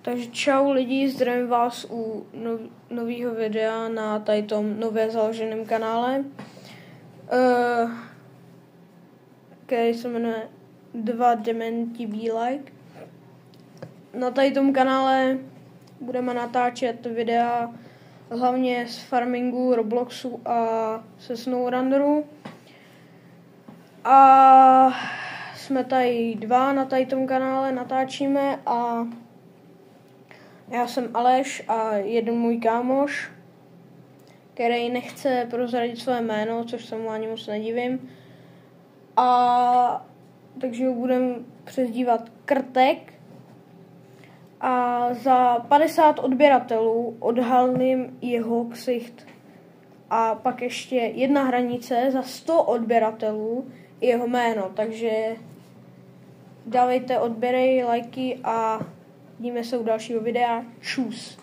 Takže čau lidi, zdravím vás u nového videa na tady tom nově založeném kanále, který se jmenuje 2 dementi be like. Na tady tom kanále budeme natáčet videa hlavně z farmingu, Robloxu a se SnowRunneru. A jsme tady 2 na tady tom kanále, natáčíme a já jsem Aleš a jeden můj kámoš, který nechce prozradit své jméno, což se mu ani moc nedivím. A takže ho budeme přezdívat Krtek. A za 50 odběratelů odhalím jeho ksicht. A pak ještě jedna hranice za 100 odběratelů jeho jméno. Takže dávejte odběry, lajky a vidíme se u dalšího videa. Čus.